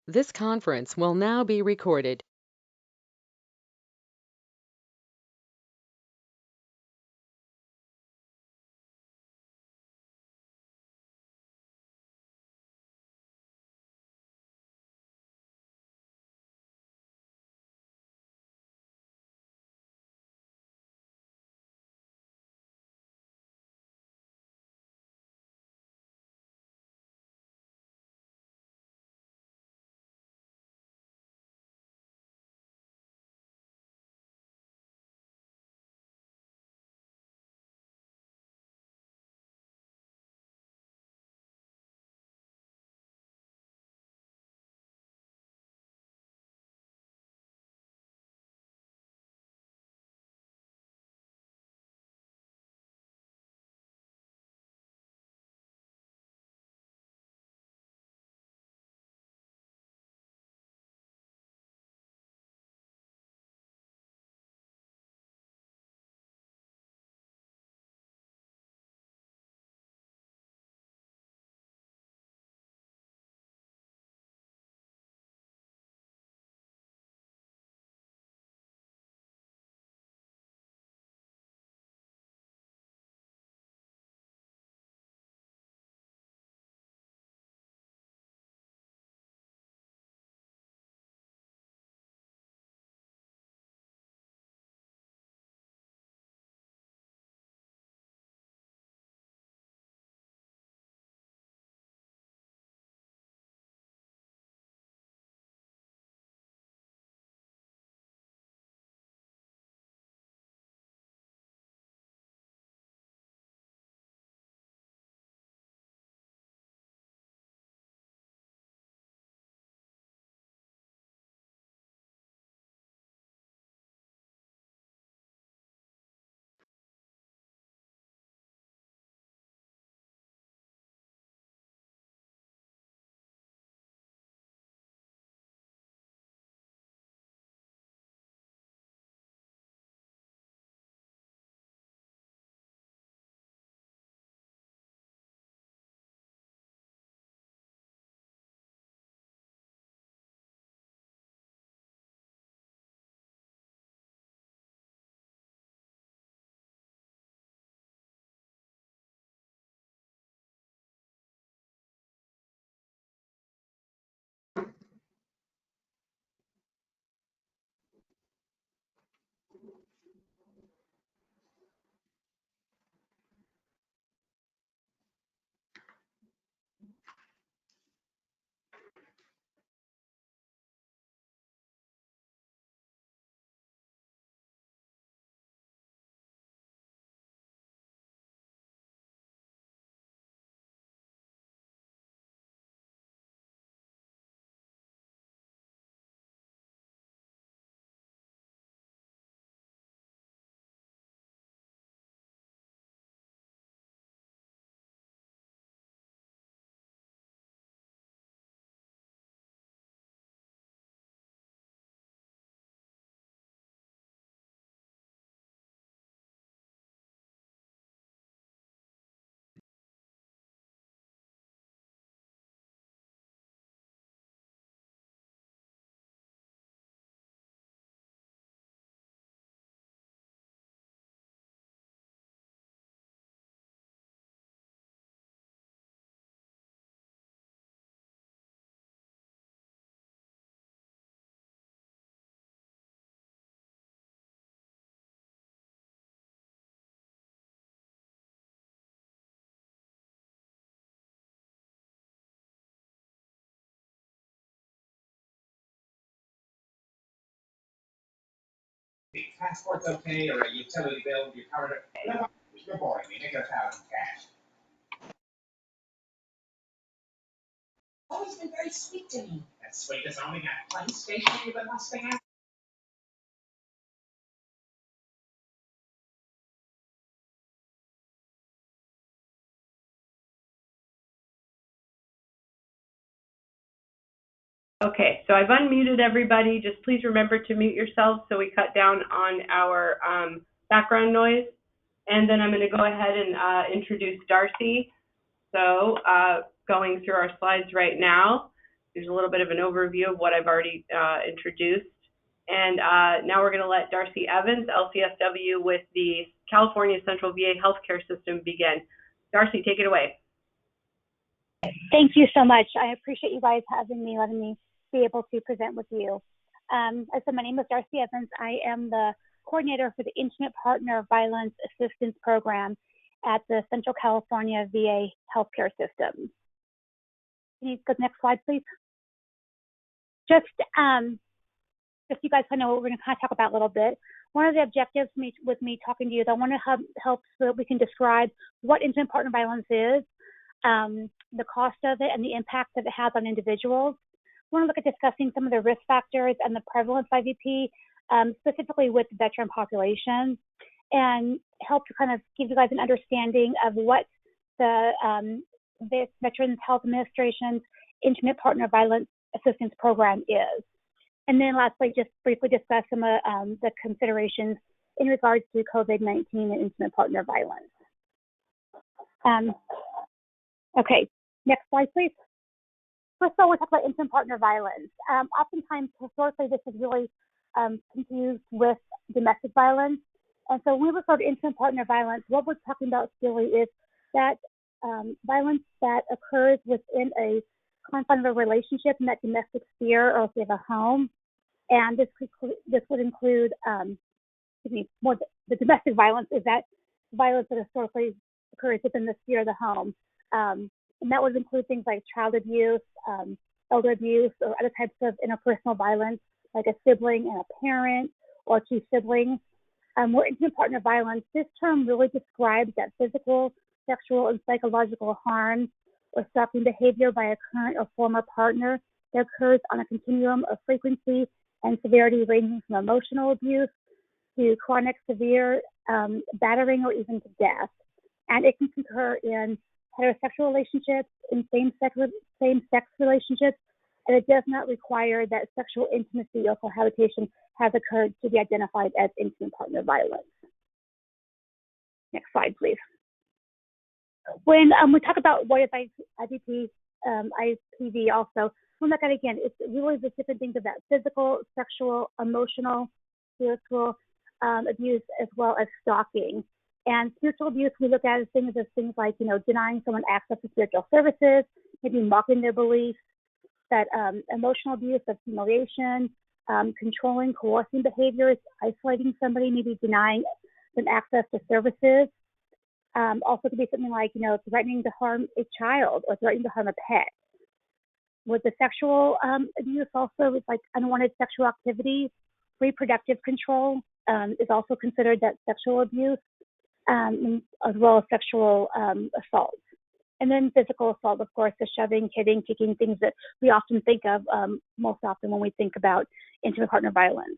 This conference will now be recorded. Passport's okay, or a utility bill, your card. You're boring me. Make it 1,000 cash. Always been very sweet to me. That's sweet as owning a PlayStation you've been lusting at. Okay, so I've unmuted everybody. Just please remember to mute yourselves so we cut down on our background noise. And then I'm going to go ahead and introduce Darcy. So going through our slides right now. Here's a little bit of an overview of what I've already introduced. And now we're going to let Darcy Evans, LCSW with the California Central VA Healthcare System begin. Darcy, take it away. Thank you so much. I appreciate you guys having me, letting me be able to present with you. As I said, my name is Darcy Evans. I am the coordinator for the Intimate Partner Violence Assistance Program at the Central California VA Healthcare System. Can you go to the next slide, please? Just so you guys kind of know what we're going to kind of talk about a little bit. One of the objectives with me talking to you is I want to help so that we can describe what intimate partner violence is, the cost of it, and the impact that it has on individuals. We want to look at discussing some of the risk factors and the prevalence IVP, specifically with the veteran population, and help to kind of give you guys an understanding of what the Veterans Health Administration's Intimate Partner Violence Assistance Program is. And then lastly, just briefly discuss some of the considerations in regards to COVID-19 and intimate partner violence. Okay, next slide, please. First of all, we'll talk about intimate partner violence. Oftentimes, historically, this is really confused with domestic violence. And so when we refer to intimate partner violence, what we're talking about really is that violence that occurs within a confine of a relationship in that domestic sphere, or if you have a home. And this would include, the domestic violence is that violence that historically occurs within the sphere of the home. And that would include things like child abuse, elder abuse, or other types of interpersonal violence, like a sibling and a parent, or two siblings. Where intimate partner violence, this term really describes that physical, sexual, and psychological harm or stalking behavior by a current or former partner that occurs on a continuum of frequency and severity ranging from emotional abuse to chronic severe battering or even to death. And it can occur in heterosexual relationships, in same-sex relationships, and it does not require that sexual intimacy or cohabitation has occurred to be identified as intimate partner violence. Next slide, please. When we talk about what is IPV, IPV also, we'll look at again, it's really the different things of that physical, sexual, emotional, spiritual abuse, as well as stalking. And spiritual abuse, we look at as things like, denying someone access to spiritual services, maybe mocking their beliefs, that emotional abuse of humiliation, controlling, coercing behaviors, isolating somebody, maybe denying them access to services. Also could be something like, threatening to harm a child or threatening to harm a pet. With the sexual abuse also, it's like unwanted sexual activity. Reproductive control is also considered that sexual abuse, as well as sexual assault. And then physical assault, of course, the shoving, hitting, kicking, things that we often think of most often when we think about intimate partner violence.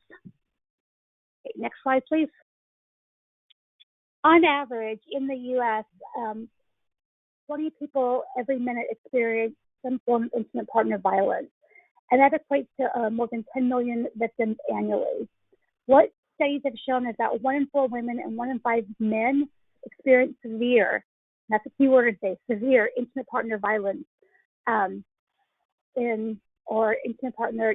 Okay, next slide, please. On average, in the U.S., 20 people every minute experience some form of intimate partner violence, and that equates to more than 10 million victims annually. What studies have shown is that 1 in 4 women and 1 in 5 men experience severe, that's a key word to say, severe intimate partner violence or intimate partner,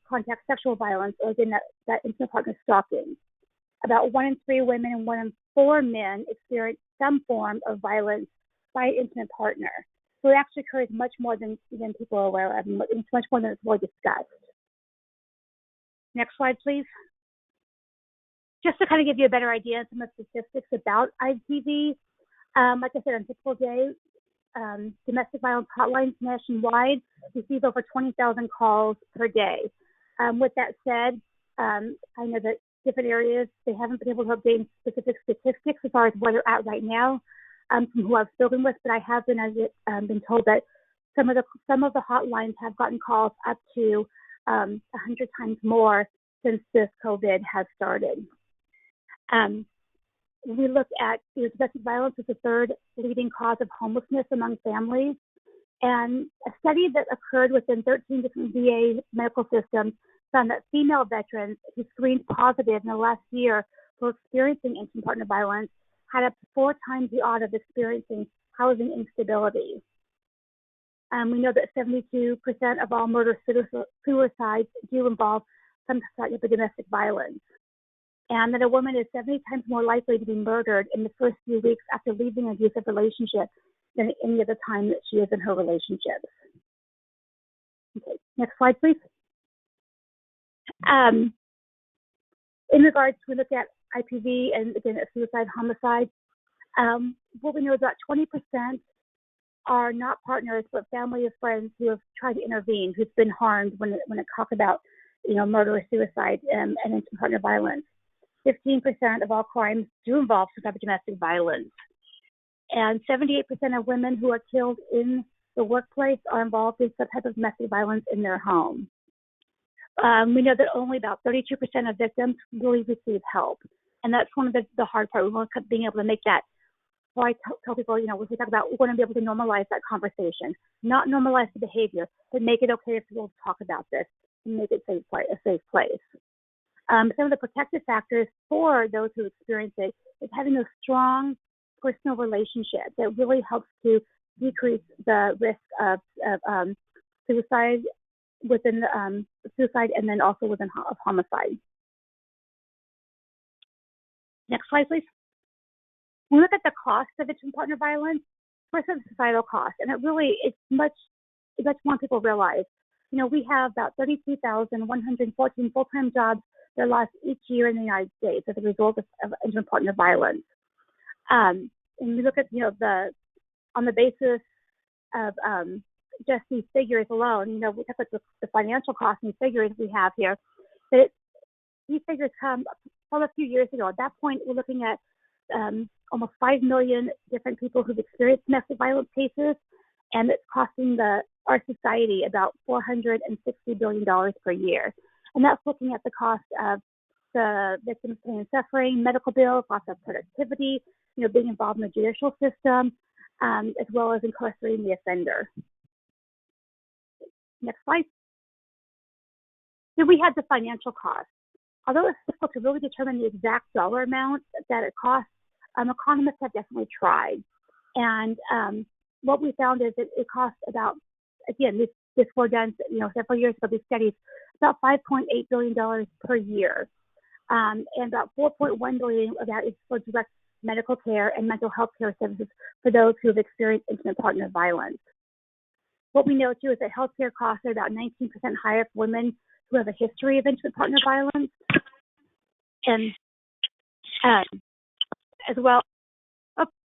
contact sexual violence, or again, that intimate partner stalking. About 1 in 3 women and 1 in 4 men experience some form of violence by an intimate partner. So it actually occurs much more than people are aware of, and it's much more than it's really discussed. Next slide, please. Just to kind of give you a better idea of some of the statistics about IPV, like I said, on a typical day, domestic violence hotlines nationwide receive over 20,000 calls per day. With that said, I know that different areas, they haven't been able to update specific statistics as far as where they're at right now from who I've spoken with, but I have been told that some of the hotlines have gotten calls up to 100 times more since this COVID has started. We look at domestic violence as the third leading cause of homelessness among families. And a study that occurred within 13 different VA medical systems found that female veterans who screened positive in the last year for experiencing intimate partner violence had up to 4 times the odds of experiencing housing instability. We know that 72% of all murder suicides do involve some type of domestic violence, and that a woman is 70 times more likely to be murdered in the first few weeks after leaving an abusive relationship than any other time that she is in her relationships. Okay, next slide, please. In regards to, we look at IPV and again at suicide, homicide. What we know is about 20% are not partners, but family or friends who have tried to intervene, who've been harmed when it talks about, murder or suicide and intimate partner violence. 15% of all crimes do involve some type of domestic violence. And 78% of women who are killed in the workplace are involved in some type of domestic violence in their home. We know that only about 32% of victims really receive help. And that's one of the hard part. We want to being able to make that. So I tell people, when we talk about, we want to be able to normalize that conversation, not normalize the behavior, but make it okay if people talk about this and make it a safe place. Some of the protective factors for those who experience it is having a strong personal relationship that really helps to decrease the risk of suicide within suicide and then also within homicide. Next slide, please. When we look at the cost of intimate partner violence, first of the societal cost, and it's much more people realize. We have about 32,114 full-time jobs that are lost each year in the United States as a result of intimate partner violence. And we look at, on the basis of just these figures alone, we talk about the financial cost and figures we have here, that these figures come from a few years ago. At that point, we're looking at almost 5 million different people who've experienced domestic violence cases, and it's costing our society about $460 billion per year. And that's looking at the cost of the victims' pain and suffering, medical bills, loss of productivity, being involved in the judicial system, as well as incarcerating the offender. Next slide. So we had the financial cost. Although it's difficult to really determine the exact dollar amount that it costs, economists have definitely tried. And what we found is that it costs about, again, this were done several years ago, these studies, about $5.8 billion per year. And about $4.1 billion of that is for direct medical care and mental health care services for those who have experienced intimate partner violence. What we know too is that healthcare costs are about 19% higher for women who have a history of intimate partner violence. And as well,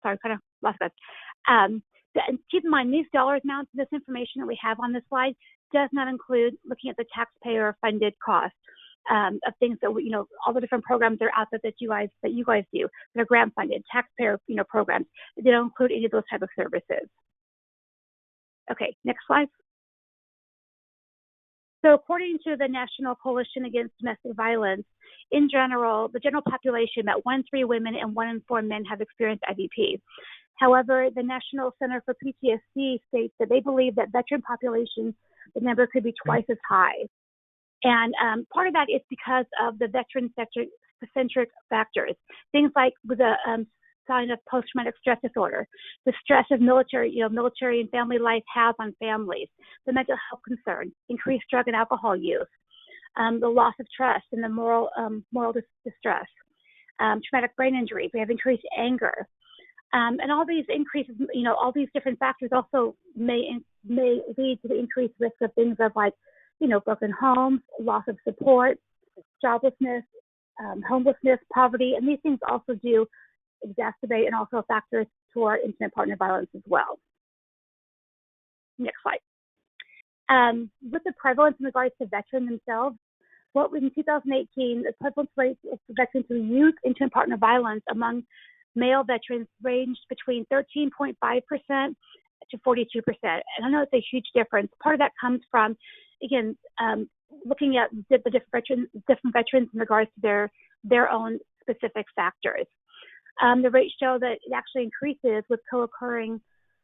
kind of lost that. And keep in mind, these dollar amounts, this information that we have on this slide does not include looking at the taxpayer-funded cost of things that all the different programs that are out there that you guys do. They're grant-funded, taxpayer programs. They don't include any of those type of services. Okay, next slide. So according to the National Coalition Against Domestic Violence, in general, the general population, about 1 in 3 women and 1 in 4 men have experienced IVP. However, the National Center for PTSD states that they believe that veteran population, the number could be twice as high. And part of that is because of the veteran-centric factors, things like with a sign of post-traumatic stress disorder, the stress of military and family life has on families, the mental health concern, increased drug and alcohol use, the loss of trust and the moral distress, traumatic brain injuries. We have increased anger. And all these increases, all these different factors also may lead to the increased risk of things of like, broken homes, loss of support, joblessness, homelessness, poverty, and these things also do exacerbate and also factors toward intimate partner violence as well. Next slide. With the prevalence in regards to veterans themselves, in 2018, the prevalence rate of veterans who use intimate partner violence among male veterans ranged between 13.5% to 42%. And I know it's a huge difference. Part of that comes from, again, looking at the different veterans in regards to their own specific factors. The rates show that it actually increases with co-occurring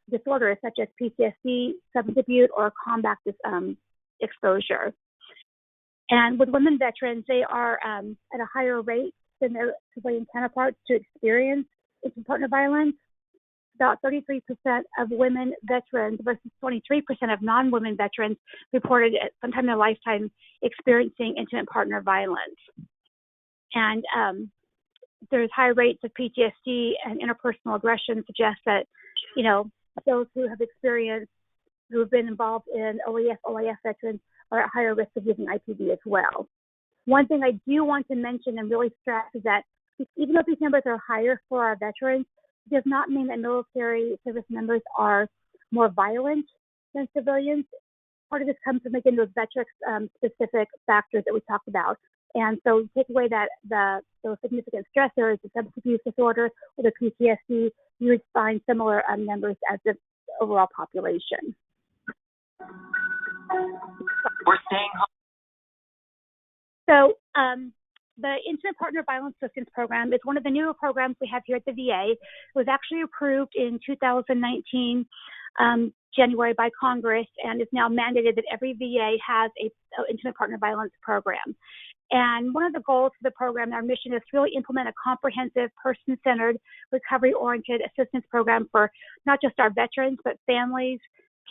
disorders such as PTSD, substance abuse, or combat exposure. And with women veterans, they are at a higher rate than their civilian counterparts to experience intimate partner violence. about 33% of women veterans versus 23% of non-women veterans reported at some time in their lifetime experiencing intimate partner violence. And there's high rates of PTSD and interpersonal aggression suggest that, those who have been involved in OAF, OIF veterans are at higher risk of using IPV as well. One thing I do want to mention and really stress is that even though these numbers are higher for our veterans, it does not mean that military service members are more violent than civilians. Part of this comes from, again, those veteran-specific factors that we talked about. And so you take away those significant stressors, the substance abuse disorder or the PTSD, you would find similar numbers as the overall population. We're staying home. So the Intimate Partner Violence Assistance Program is one of the newer programs we have here at the VA. It was actually approved in 2019, January by Congress, and is now mandated that every VA has an Intimate Partner Violence program. And one of the goals for the program, our mission, is to really implement a comprehensive, person-centered, recovery-oriented assistance program for not just our veterans, but families,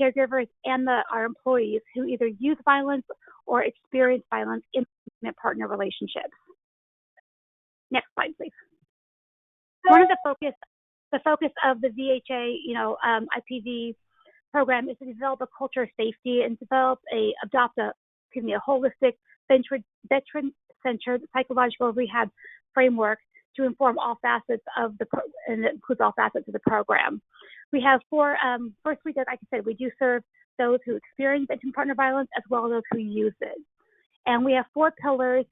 caregivers, and our employees who either use violence or experience violence in intimate partner relationships. Next slide, please. One of the focus of the VHA, IPV program is to develop a culture of safety and adopt a holistic, veteran-centered psychological rehab framework to inform all facets of and it includes all facets of the program. We have first, like I said, we do serve those who experience intimate partner violence as well as those who use it. And we have 4 pillars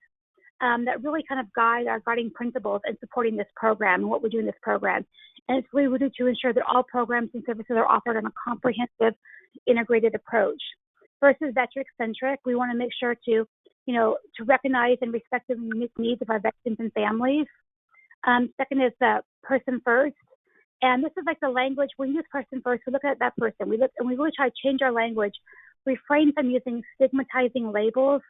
that really kind of guide our guiding principles in supporting this program and what we do in this program. And it's really to ensure that all programs and services are offered on a comprehensive, integrated approach. First is veteran-centric. We want to make sure to recognize and respect the unique needs of our veterans and families. Second is the person first. And this is like the language, when we use person first, we look at that person. We really try to change our language, refrain from using stigmatizing labels,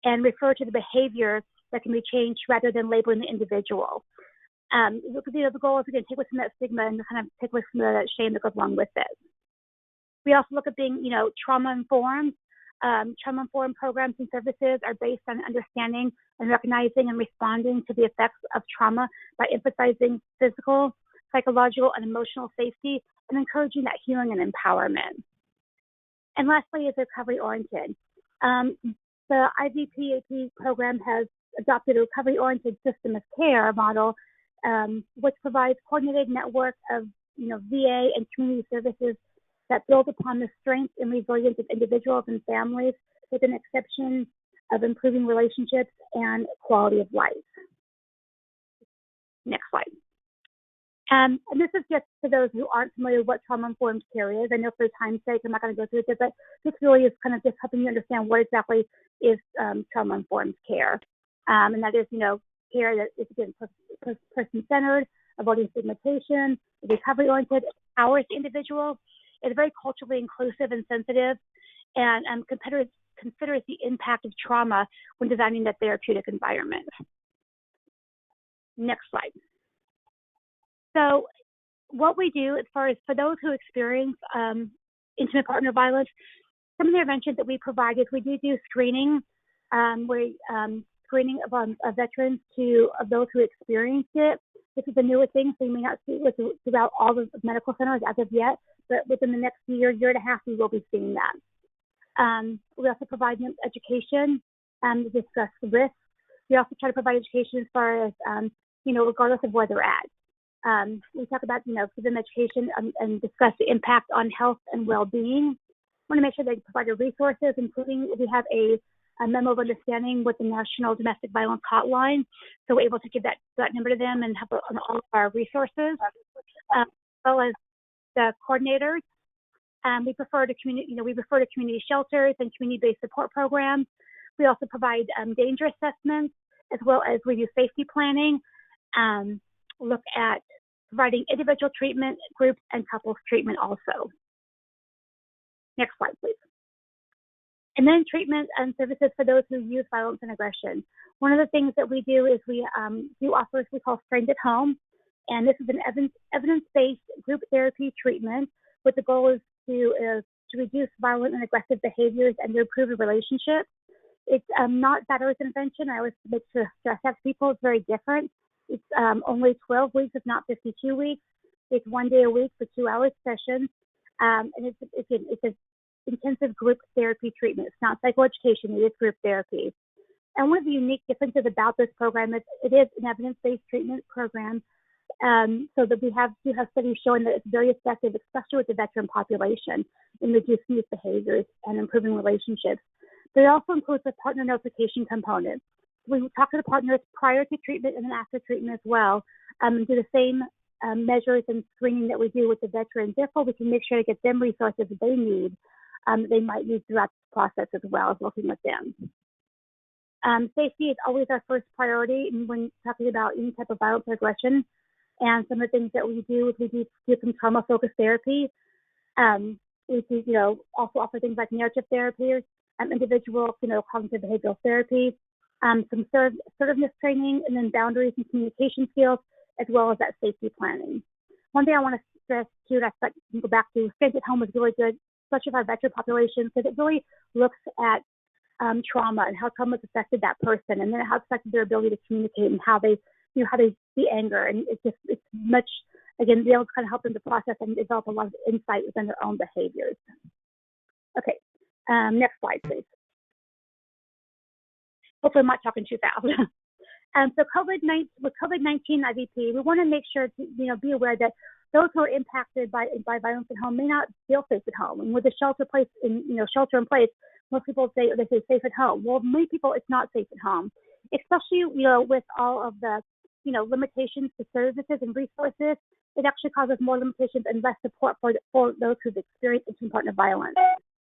and refer to the behavior that can be changed rather than labeling the individual. The goal is, again, take away some of that stigma and kind of take away some of that shame that goes along with it. We also look at being, trauma-informed. Trauma-informed programs and services are based on understanding and recognizing and responding to the effects of trauma by emphasizing physical, psychological, and emotional safety and encouraging that healing and empowerment. And lastly is recovery-oriented. The IPVAP program has adopted a recovery-oriented system of care model, which provides coordinated network of VA and community services that build upon the strength and resilience of individuals and families with an exception of improving relationships and quality of life. Next slide. And this is just for those who aren't familiar with what trauma-informed care is. I know for time's sake, I'm not going to go through it, but this really is kind of just helping you understand what exactly is trauma-informed care. And that is, care that is, again, person-centered, avoiding stigmatization, recovery-oriented, empowers the individual, is very culturally inclusive and sensitive, and considers the impact of trauma when designing the therapeutic environment. Next slide. So what we do as far as for those who experience intimate partner violence, some of the interventions that we provide is we do screening, screening of veterans of those who experienced it. This is a newer thing, so you may not see it throughout all the medical centers as of yet, but within the next year and a half, we will be seeing that. We also provide them education to discuss the risks. We also try to provide education as far as, regardless of where they're at. We talk about, give them education and discuss the impact on health and well-being. We want to make sure they provide resources, including we have a memo of understanding with the National Domestic Violence Hotline, so we're able to give that number to them and have all of our resources, as well as the coordinators. We refer to community shelters and community-based support programs. We also provide danger assessments, as well as we do safety planning. Look at providing individual treatment, groups, and couples treatment also. Next slide, please. And then treatment and services for those who use violence and aggression. One of the things that we do is we do offer what we call Friend at Home. And this is an evidence-based group therapy treatment, but the goal is to reduce violent and aggressive behaviors and to improve the relationship. It's not battery intervention. I always make sure to stress that to people. It's very different. It's only 12 weeks, if not 52 weeks. It's 1 day a week for 2 hour sessions. And it's an intensive group therapy treatment. It's not psychoeducation, it is group therapy. And one of the unique differences about this program is it is an evidence-based treatment program. So that we do have studies showing that it's very effective, especially with the veteran population, in reducing these behaviors and improving relationships. But it also includes a partner notification component. We talk to the partners prior to treatment and then after treatment as well, and do the same measures and screening that we do with the veterans. Therefore, we can make sure to get them resources that they need, they might need throughout the process as well as working with them. Safety is always our first priority when talking about any type of violence or aggression. And some of the things that we do is we do some trauma-focused therapy. We do, also offer things like narrative therapy, individual, cognitive behavioral therapy, some assertiveness training, and then boundaries and communication skills, as well as that safety planning. One thing I want to stress too, that I can go back to, Stay at Home is really good, especially for our veteran population, because it really looks at trauma and how trauma has affected that person, and then how it's affected their ability to communicate and how they see anger. And it's much, again, be able to kind of help them to process and develop a lot of insight within their own behaviors. Okay, next slide, please. Hopefully I'm not talking too fast. So with COVID-19 IVP, we want to make sure to be aware that those who are impacted by violence at home may not feel safe at home. And with the shelter in place, most people say they say safe at home. Well, many people it's not safe at home, especially with all of the limitations to services and resources. It actually causes more limitations and less support for those who've experienced intimate partner violence.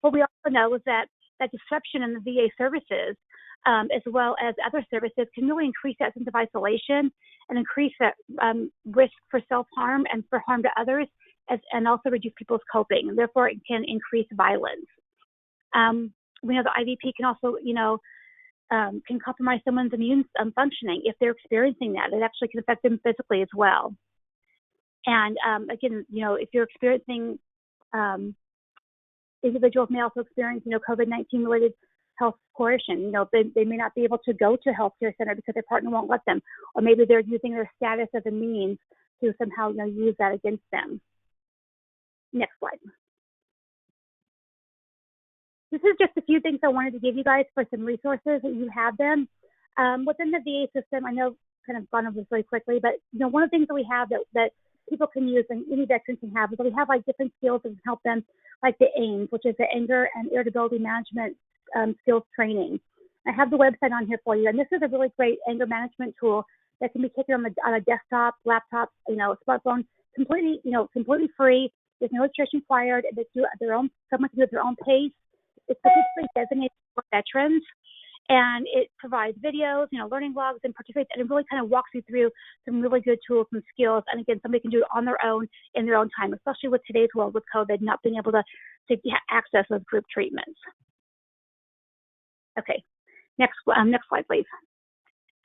What we also know is that disruption in the VA services, as well as other services, can really increase that sense of isolation and increase that risk for self-harm and for harm to others, and also reduce people's coping. And therefore, it can increase violence. We know the IVP can also, can compromise someone's immune functioning if they're experiencing that. It actually can affect them physically as well. And again, if you're experiencing, individuals may also experience, COVID-19 related health coercion. They may not be able to go to a healthcare center because their partner won't let them, or maybe they're using their status as a means to somehow use that against them. Next slide. This is just a few things I wanted to give you guys for some resources that you have them. Within the VA system, I know kind of gone over this really quickly, but one of the things that we have that people can use and any veteran can have is that we have different skills that can help them, like the AIMS, which is the Anger and Irritability Management Skills Training. I have the website on here for you, and this is a really great anger management tool that can be taken on a desktop, laptop, smartphone, completely free. There's no registration required. They do at their own. Someone can do it at their own pace. It's specifically designated for veterans, and it provides videos, learning logs, and participates, and it really kind of walks you through some really good tools and skills. And again, somebody can do it on their own in their own time, especially with today's world with COVID, not being able to access those group treatments. Okay, next slide, please.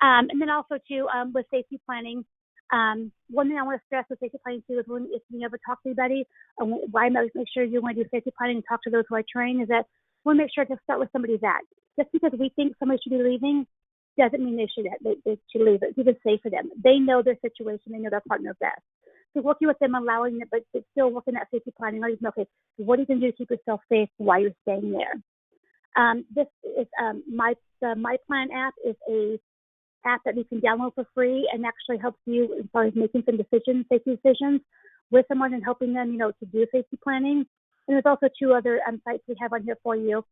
And then also too, with safety planning, one thing I want to stress with safety planning too is if you ever talk to anybody, why make sure you want to do safety planning and talk to those who are trained, is that we want to make sure to start with somebody's at. Just because we think somebody should be leaving doesn't mean they should leave. It's even safe for them. They know their situation. They know their partner best. So working with them, allowing them, but still working that safety planning. Letting them know, okay, what are you going to do to keep yourself safe while you're staying there? This is the My Plan app is a app that you can download for free and actually helps you as far as making some safety decisions with someone and helping them, to do safety planning. And there's also 2 other sites we have on here for you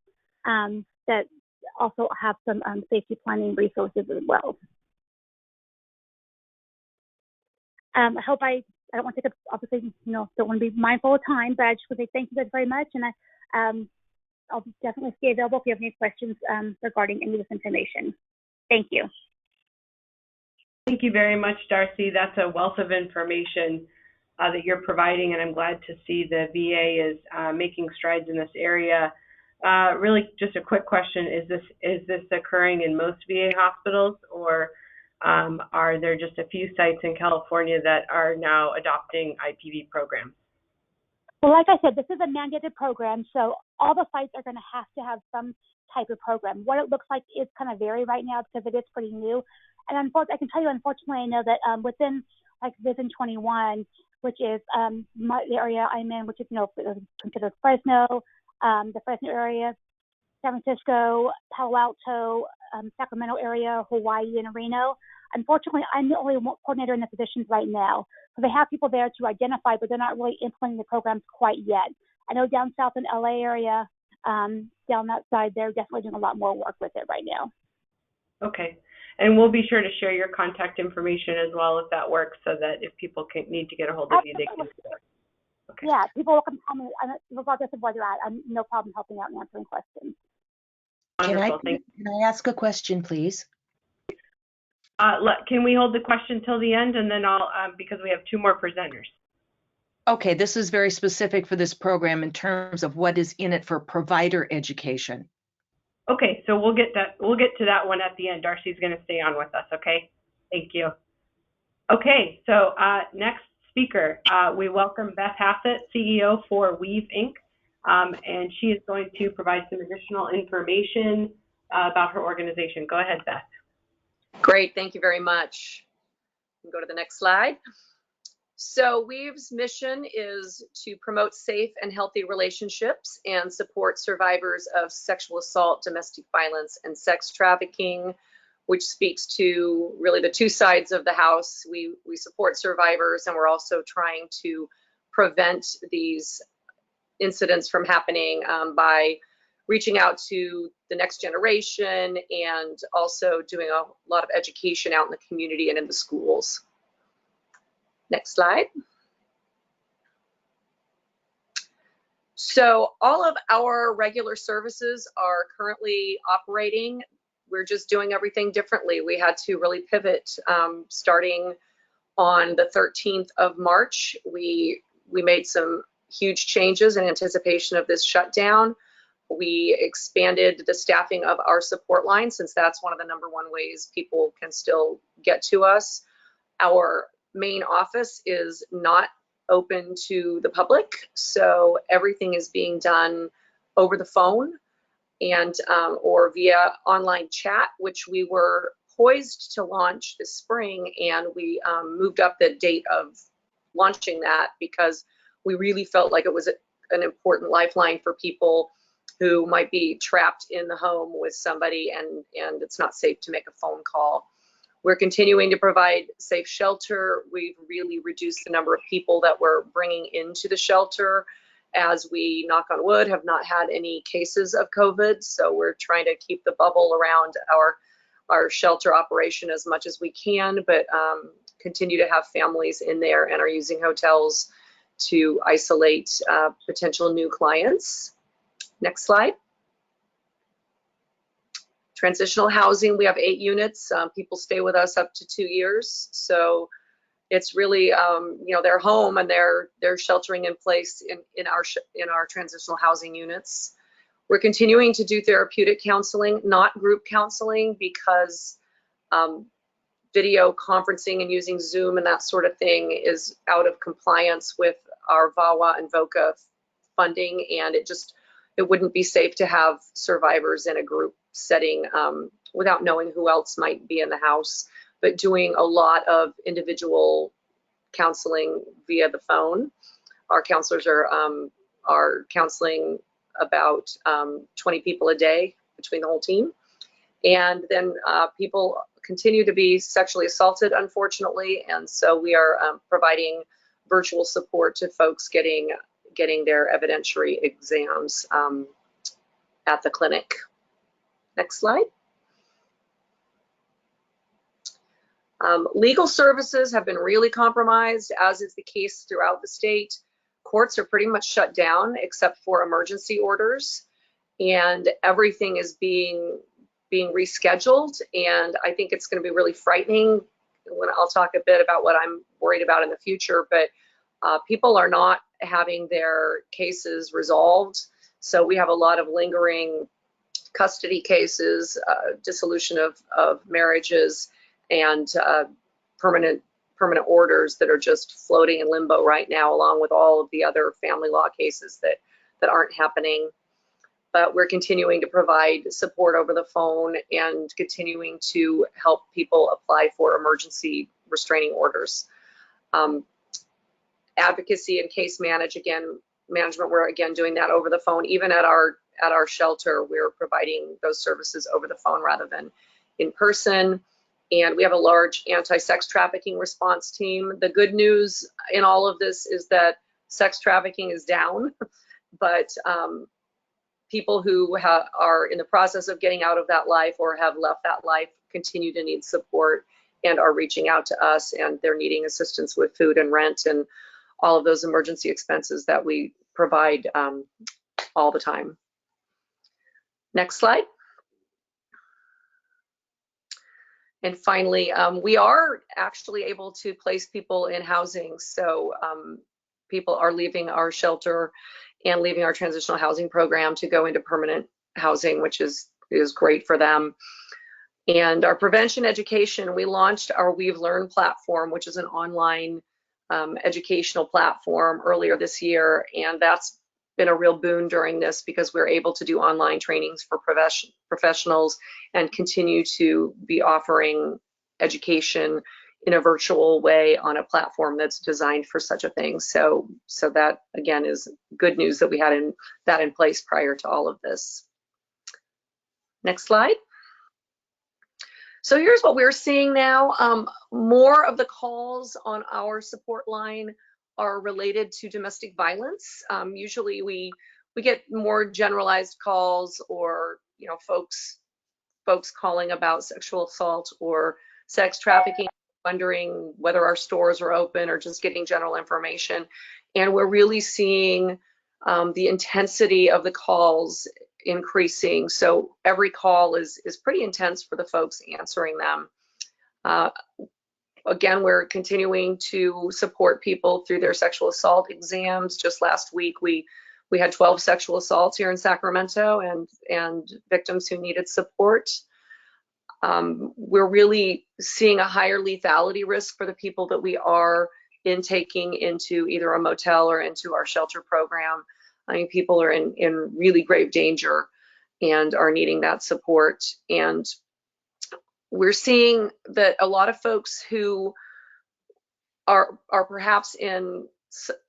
that also have some safety planning resources as well. I hope I don't want to take up, obviously, don't want to be mindful of time, but I just want to say thank you guys very much. And I'll definitely stay available if you have any questions regarding any of this information. Thank you. Thank you very much, Darcy. That's a wealth of information that you're providing, and I'm glad to see the VA is making strides in this area. Really, just a quick question: is this occurring in most VA hospitals, or are there just a few sites in California that are now adopting IPV programs? Well, like I said, this is a mandated program, so all the sites are going to have some type of program. What it looks like is kind of vary right now because it is pretty new. And unfortunately, I can tell you, unfortunately, I know that within like Vision 21, which is the area I'm in, which is considered Fresno, the Fresno area, San Francisco, Palo Alto, Sacramento area, Hawaii, and Reno. Unfortunately, I'm the only coordinator in the positions right now. So they have people there to identify, but they're not really implementing the programs quite yet. I know down south in LA area, down that side, they're definitely doing a lot more work with it right now. Okay. And we'll be sure to share your contact information as well if that works, so that if people need to get a hold of you, they can. Okay. Yeah, people can call me, regardless of where they're at. I'm no problem helping out and answering questions. Wonderful. Can I ask a question, please? Can we hold the question till the end, and then I'll, because we have two more presenters. Okay, this is very specific for this program in terms of what is in it for provider education. Okay, so we'll get to that one at the end. Darcy's going to stay on with us. Okay, thank you. Okay, so next speaker, we welcome Beth Hassett, CEO for Weave Inc., and she is going to provide some additional information about her organization. Go ahead, Beth. Great, thank you very much. Go to the next slide. So Weave's mission is to promote safe and healthy relationships and support survivors of sexual assault, domestic violence, and sex trafficking, which speaks to really the two sides of the house. We support survivors, and we're also trying to prevent these incidents from happening by reaching out to the next generation and also doing a lot of education out in the community and in the schools. Next slide. So all of our regular services are currently operating. We're just doing everything differently. We had to really pivot starting on the 13th of March. We made some huge changes in anticipation of this shutdown. We expanded the staffing of our support line, since that's one of the #1 ways people can still get to us. Our main office is not open to the public, so everything is being done over the phone and or via online chat, which we were poised to launch this spring, and we moved up the date of launching that because we really felt like it was an important lifeline for people who might be trapped in the home with somebody and it's not safe to make a phone call. We're continuing to provide safe shelter. We've really reduced the number of people that we're bringing into the shelter, as we, knock on wood, have not had any cases of COVID. So we're trying to keep the bubble around our shelter operation as much as we can, but continue to have families in there and are using hotels to isolate potential new clients. Next slide. Transitional housing, we have 8 units. People stay with us up to 2 years. So it's really, their home, and they're sheltering in place in our transitional housing units. We're continuing to do therapeutic counseling, not group counseling, because video conferencing and using Zoom and that sort of thing is out of compliance with our VAWA and VOCA funding, and it wouldn't be safe to have survivors in a group setting without knowing who else might be in the house, but doing a lot of individual counseling via the phone. Our counselors are counseling about 20 people a day between the whole team. And then people continue to be sexually assaulted, unfortunately, and so we are providing virtual support to folks getting their evidentiary exams at the clinic. Next slide. Legal services have been really compromised, as is the case throughout the state. Courts are pretty much shut down except for emergency orders, and everything is being rescheduled, and I think it's going to be really frightening when I'll talk a bit about what I'm worried about in the future, but people are not having their cases resolved. So we have a lot of lingering custody cases, dissolution of marriages, and permanent orders that are just floating in limbo right now, along with all of the other family law cases that aren't happening. But we're continuing to provide support over the phone and continuing to help people apply for emergency restraining orders. Advocacy and case management, we're again doing that over the phone. Even at our shelter, we're providing those services over the phone rather than in person. And we have a large anti-sex trafficking response team. The good news in all of this is that sex trafficking is down, but people who are in the process of getting out of that life or have left that life continue to need support and are reaching out to us, and they're needing assistance with food and rent and all of those emergency expenses that we provide all the time. Next slide. And finally, we are actually able to place people in housing. So people are leaving our shelter and leaving our transitional housing program to go into permanent housing, which is great for them. And our prevention education, we launched our We've Learned platform, which is an online educational platform earlier this year. And that's been a real boon during this because we're able to do online trainings for professionals and continue to be offering education in a virtual way on a platform that's designed for such a thing. So that again is good news that we had that in place prior to all of this. Next slide. So here's what we're seeing now. More of the calls on our support line are related to domestic violence. Usually we get more generalized calls, or folks calling about sexual assault or sex trafficking, wondering whether our stores are open or just getting general information. And we're really seeing the intensity of the calls increasing. So every call is pretty intense for the folks answering them. Again, we're continuing to support people through their sexual assault exams. Just last week, we had 12 sexual assaults here in Sacramento and victims who needed support. We're really seeing a higher lethality risk for the people that we are intaking into either a motel or into our shelter program. I mean, people are in really grave danger and are needing that support. And we're seeing that a lot of folks who are perhaps in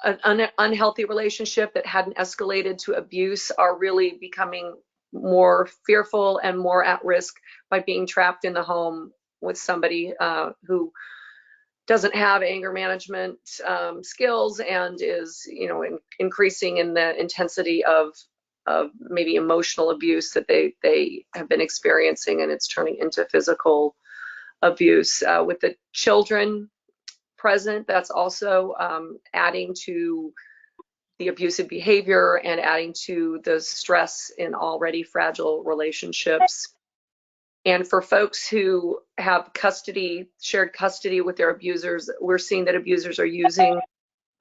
an unhealthy relationship that hadn't escalated to abuse are really becoming more fearful and more at risk by being trapped in the home with somebody who doesn't have anger management skills and is, increasing in the intensity of maybe emotional abuse that they have been experiencing, and it's turning into physical abuse. With the children present, that's also adding to the abusive behavior and adding to the stress in already fragile relationships. And for folks who have shared custody with their abusers, we're seeing that abusers are using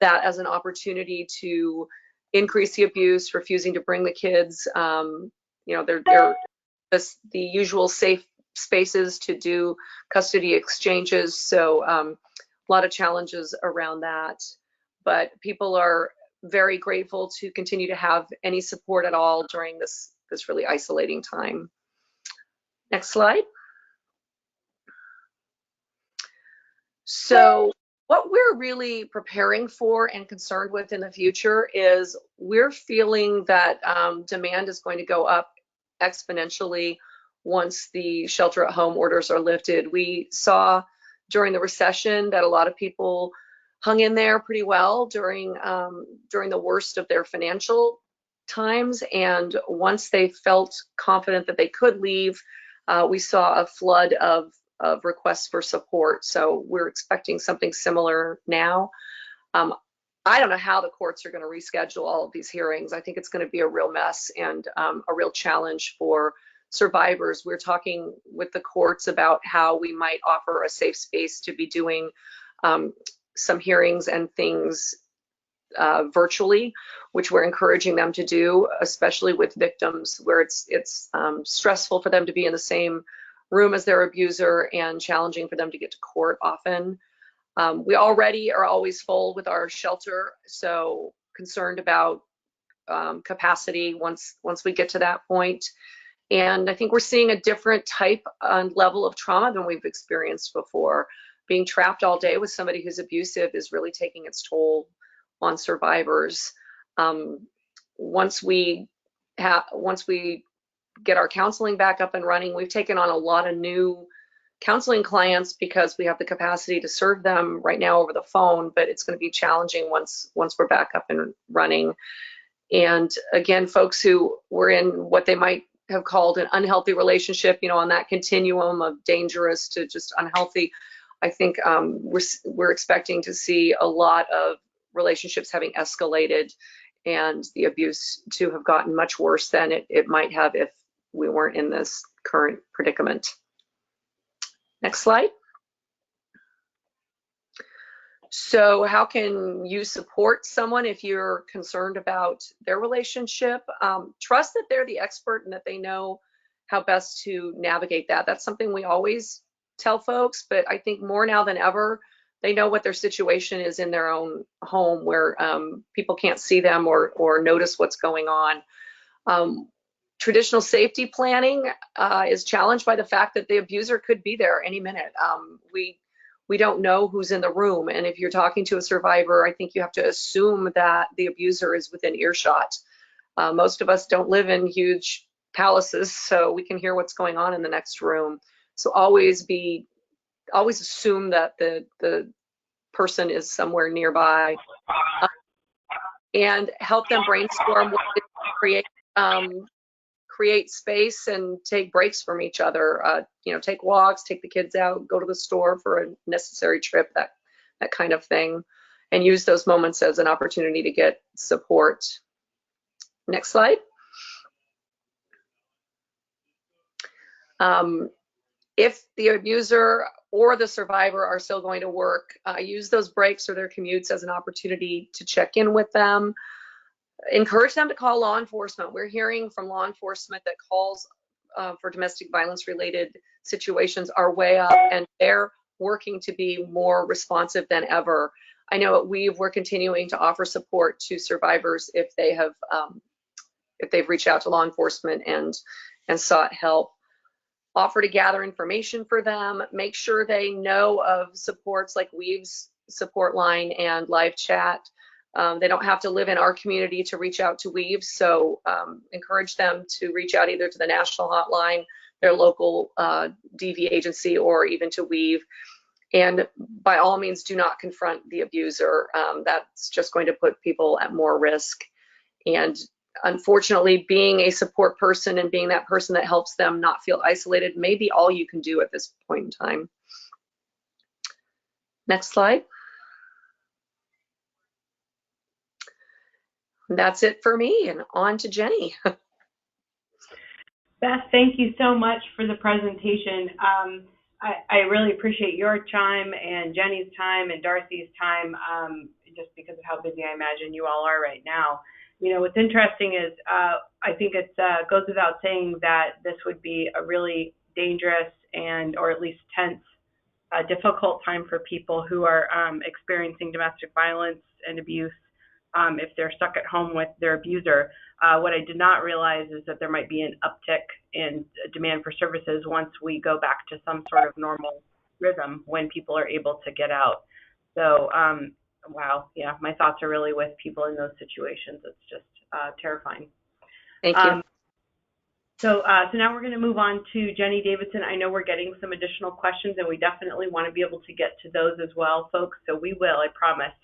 that as an opportunity to increase the abuse, refusing to bring the kids. They're the usual safe spaces to do custody exchanges. So a lot of challenges around that. But people are very grateful to continue to have any support at all during this really isolating time. Next slide. So what we're really preparing for and concerned with in the future is we're feeling that demand is going to go up exponentially once the shelter at home orders are lifted. We saw during the recession that a lot of people hung in there pretty well during the worst of their financial times, and once they felt confident that they could leave, we saw a flood of requests for support. So we're expecting something similar now. I don't know how the courts are going to reschedule all of these hearings. I think it's going to be a real mess and a real challenge for survivors. We're talking with the courts about how we might offer a safe space to be doing some hearings and things virtually, which we're encouraging them to do, especially with victims where it's stressful for them to be in the same room as their abuser and challenging for them to get to court often. We already are always full with our shelter, so concerned about capacity once we get to that point. And I think we're seeing a different type and level of trauma than we've experienced before. Being trapped all day with somebody who's abusive is really taking its toll on survivors. Once we get our counseling back up and running, we've taken on a lot of new counseling clients because we have the capacity to serve them right now over the phone, but it's going to be challenging once we're back up and running. And again, folks who were in what they might have called an unhealthy relationship, you know, on that continuum of dangerous to just unhealthy, I think we're expecting to see a lot of relationships having escalated and the abuse to have gotten much worse than it might have if we weren't in this current predicament. Next slide. So how can you support someone if you're concerned about their relationship? Trust that they're the expert and that they know how best to navigate that. That's something we always tell folks, but I think more now than ever, they know what their situation is in their own home where people can't see them or notice what's going on. Traditional safety planning is challenged by the fact that the abuser could be there any minute. We don't know who's in the room, and if you're talking to a survivor, I think you have to assume that the abuser is within earshot. Most of us don't live in huge palaces, so we can hear what's going on in the next room. So always assume that the person is somewhere nearby, and help them brainstorm what to create space and take breaks from each other. You know, take walks, take the kids out, go to the store for a necessary trip, that kind of thing, and use those moments as an opportunity to get support. Next slide. If the abuser or the survivor are still going to work, use those breaks or their commutes as an opportunity to check in with them. Encourage them to call law enforcement. We're hearing from law enforcement that calls for domestic violence related situations are way up, and they're working to be more responsive than ever. I know at we're continuing to offer support to survivors if they've reached out to law enforcement and sought help. Offer to gather information for them. Make sure they know of supports like Weave's support line and live chat. They don't have to live in our community to reach out to Weave, so encourage them to reach out either to the national hotline, their local DV agency, or even to Weave. And by all means, do not confront the abuser. That's just going to put people at more risk. And unfortunately, being a support person and being that person that helps them not feel isolated may be all you can do at this point in time. Next slide. That's it for me, and on to Jenny. Beth, thank you so much for the presentation. I really appreciate your time and Jenny's time and Darcy's time, just because of how busy I imagine you all are right now. You know, what's interesting is I think it goes without saying that this would be a really dangerous or at least tense, difficult time for people who are experiencing domestic violence and abuse if they're stuck at home with their abuser. What I did not realize is that there might be an uptick in demand for services once we go back to some sort of normal rhythm when people are able to get out. So, wow, yeah, my thoughts are really with people in those situations. It's just terrifying. Thank you. So now we're going to move on to Jenny Davidson. I know we're getting some additional questions, and we definitely want to be able to get to those as well, folks. So we will, I promise.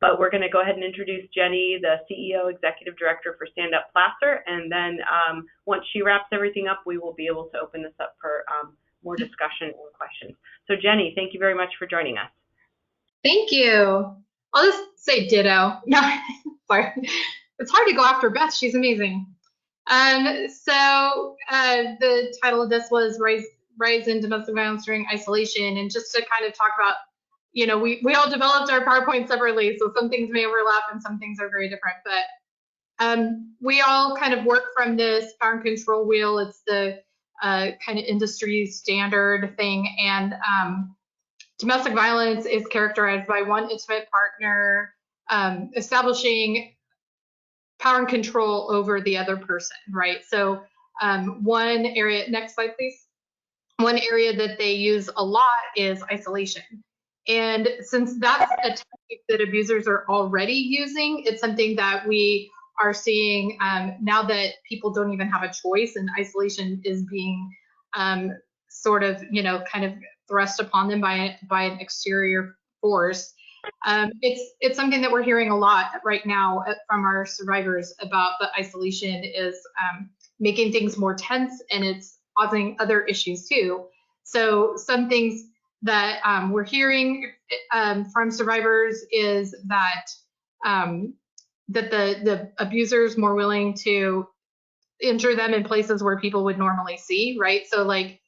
But we're going to go ahead and introduce Jenny, the CEO, Executive Director for Stand Up Placer. And then once she wraps everything up, we will be able to open this up for more discussion and questions. So Jenny, thank you very much for joining us. Thank you. I'll just say ditto. No, sorry. It's hard to go after Beth. She's amazing. So the title of this was Rise in Domestic Violence During Isolation. And just to kind of talk about, you know, we all developed our PowerPoint separately, so some things may overlap and some things are very different. But we all kind of work from this power and control wheel. It's the kind of industry standard thing. And domestic violence is characterized by one intimate partner establishing power and control over the other person, right? So one area, next slide, please. One area that they use a lot is isolation. And since that's a tactic that abusers are already using, it's something that we are seeing now that people don't even have a choice, and isolation is being sort of, kind of thrust upon them by an exterior force. It's something that we're hearing a lot right now from our survivors about. The isolation is making things more tense, and it's causing other issues too. So some things that we're hearing from survivors is that that the abuser is more willing to injure them in places where people would normally see, right? So like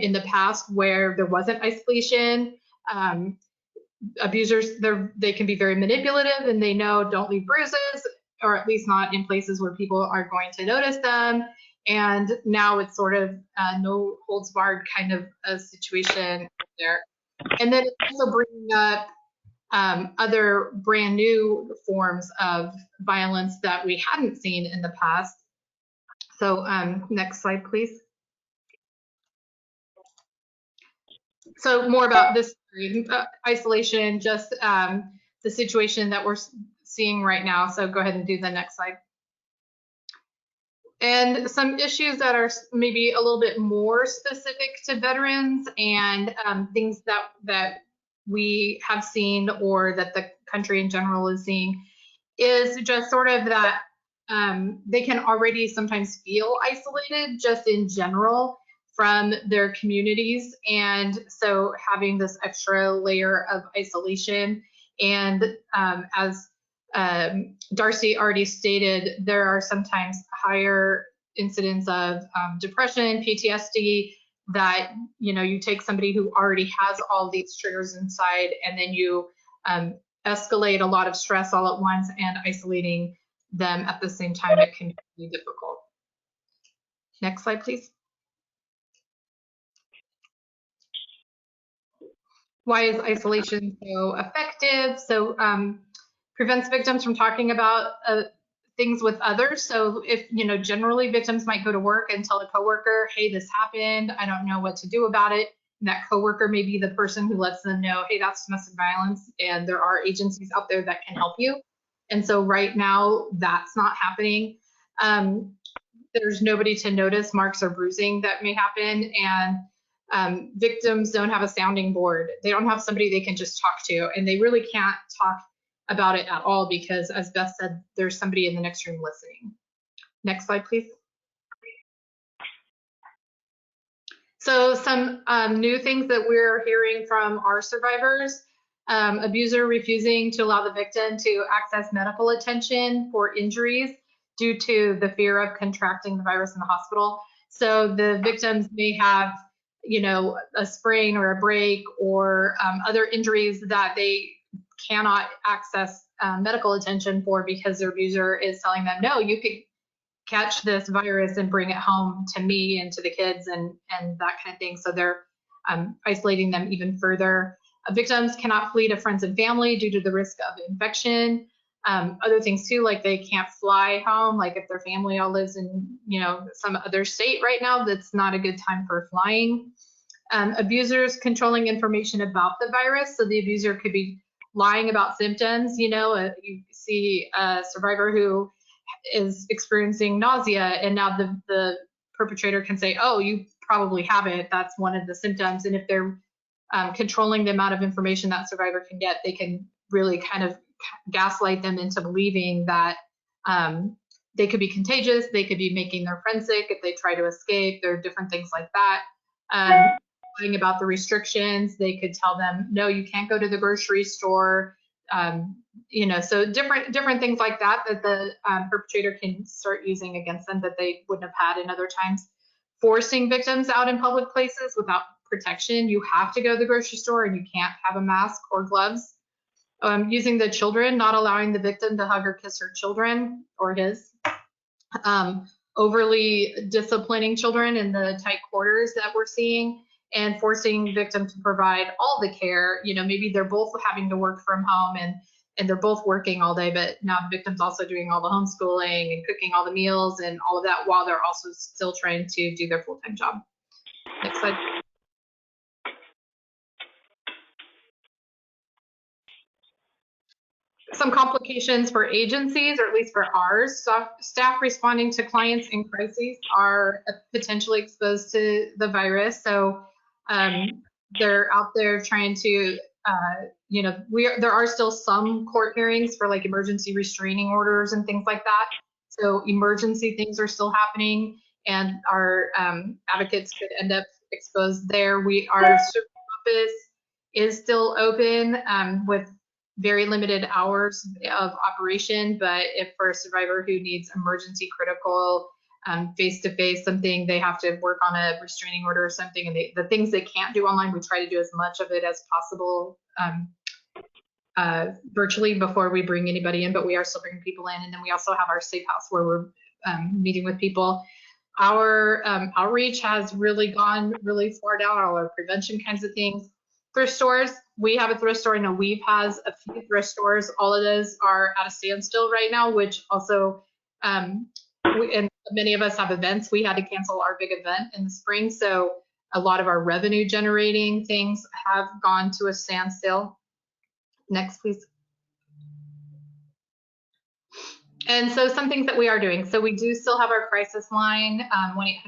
in the past where there wasn't isolation, abusers, they can be very manipulative, and they know don't leave bruises, or at least not in places where people are going to notice them. And now it's sort of no holds barred kind of a situation there. And then it's also bringing up other brand new forms of violence that we hadn't seen in the past. So next slide, please. So more about this isolation, just the situation that we're seeing right now. So go ahead and do the next slide. And some issues that are maybe a little bit more specific to veterans, and things that we have seen or that the country in general is seeing, is just sort of that they can already sometimes feel isolated just in general from their communities. And so having this extra layer of isolation, and as Darcy already stated, there are sometimes higher incidents of depression, PTSD, that you take somebody who already has all these triggers inside, and then you escalate a lot of stress all at once, and isolating them at the same time, it can be difficult. Next slide, please. Why is isolation so effective? So prevents victims from talking about things with others. So if, generally victims might go to work and tell a coworker, hey, this happened, I don't know what to do about it. And that coworker may be the person who lets them know, hey, that's domestic violence, and there are agencies out there that can help you. And so right now that's not happening. There's nobody to notice marks or bruising that may happen, and victims don't have a sounding board. They don't have somebody they can just talk to, and they really can't talk about it at all because, as Beth said, there's somebody in the next room listening. Next slide, please. So some new things that we're hearing from our survivors: abuser refusing to allow the victim to access medical attention for injuries due to the fear of contracting the virus in the hospital. So the victims may have, a sprain or a break or other injuries that they cannot access medical attention for because their abuser is telling them, no, you could catch this virus and bring it home to me and to the kids, and that kind of thing. So they're isolating them even further. Victims cannot flee to friends and family due to the risk of infection. Other things too, like they can't fly home, like if their family all lives in, some other state right now, that's not a good time for flying. Abusers controlling information about the virus. So the abuser could be lying about symptoms. You see a survivor who is experiencing nausea, and now the perpetrator can say, oh, you probably have it, that's one of the symptoms. And if they're controlling the amount of information that survivor can get, they can really kind of gaslight them into believing that they could be contagious, they could be making their friends sick if they try to escape. There are different things like that. Lying about the restrictions, they could tell them, no, you can't go to the grocery store. So different things like that the perpetrator can start using against them that they wouldn't have had in other times. Forcing victims out in public places without protection. You have to go to the grocery store and you can't have a mask or gloves. Using the children, not allowing the victim to hug or kiss her children or his. overly disciplining children in the tight quarters that we're seeing and forcing victims to provide all the care. You know, maybe they're both having to work from home and they're both working all day, but now the victim's also doing all the homeschooling and cooking all the meals and all of that while they're also still trying to do their full-time job. Next slide. Some complications for agencies, or at least for ours. So staff responding to clients in crises are potentially exposed to the virus. So they're out there trying to, you know, there are still some court hearings for like emergency restraining orders and things like that. So emergency things are still happening, and our advocates could end up exposed there. Our service office is still open with very limited hours of operation, but if for a survivor who needs emergency critical face-to-face something, they have to work on a restraining order or something, and the things they can't do online, we try to do as much of it as possible virtually before we bring anybody in, but we are still bringing people in. And then we also have our safe house where we're meeting with people. Our outreach has really gone really far down, all our prevention kinds of things. Thrift stores, we have a thrift store. I know Weave has a few thrift stores. All of those are at a standstill right now, which also, and many of us have events. We had to cancel our big event in the spring. So a lot of our revenue generating things have gone to a standstill. Next, please. And so some things that we are doing. So we do still have our crisis line,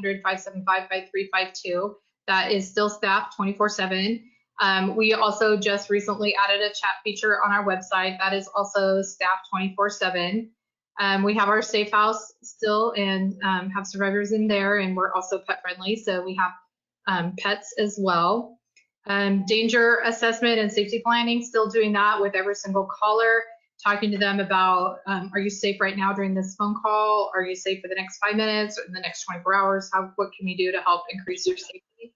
1-800-575-5352. That is still staffed 24/7. We also just recently added a chat feature on our website that is also staffed 24/7. We have our safe house still and have survivors in there, and we're also pet friendly, so we have pets as well. Danger assessment and safety planning, still doing that with every single caller, talking to them about, are you safe right now during this phone call? Are you safe for the next 5 minutes or in the next 24 hours? What can we do to help increase your safety?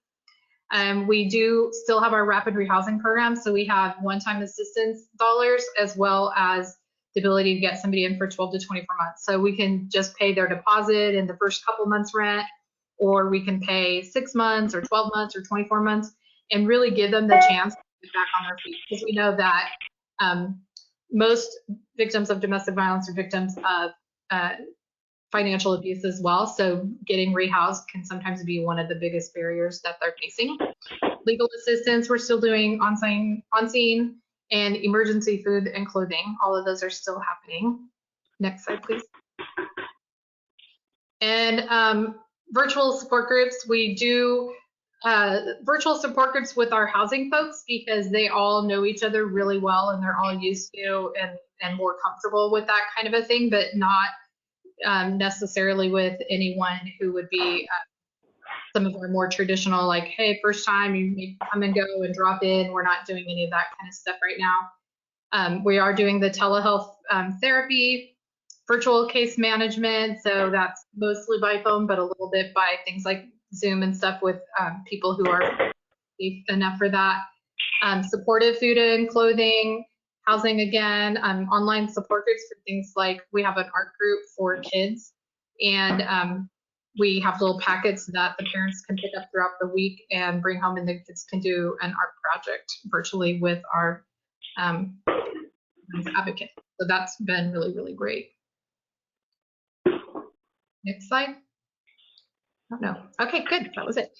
We do still have our rapid rehousing program. So we have one-time assistance dollars as well as the ability to get somebody in for 12 to 24 months. So we can just pay their deposit in the first couple months rent, or we can pay 6 months or 12 months or 24 months and really give them the chance to get back on their feet. Because we know that most victims of domestic violence are victims of financial abuse as well. So getting rehoused can sometimes be one of the biggest barriers that they're facing. Legal assistance, we're still doing on scene, and emergency food and clothing. All of those are still happening. Next slide, please. And virtual support groups, we do virtual support groups with our housing folks because they all know each other really well and they're all used to and more comfortable with that kind of a thing, but not necessarily with anyone who would be some of our more traditional, like, hey, first time you come and go and drop in. We're not doing any of that kind of stuff right now. We are doing the telehealth therapy, virtual case management. So that's mostly by phone, but a little bit by things like Zoom and stuff with people who are safe enough for that. Supportive food and clothing, housing again, online support groups for things like we have an art group for kids, and we have little packets that the parents can pick up throughout the week and bring home, and the kids can do an art project virtually with our advocate. So that's been really, really great. Next slide. Oh, no. Okay, good. That was it.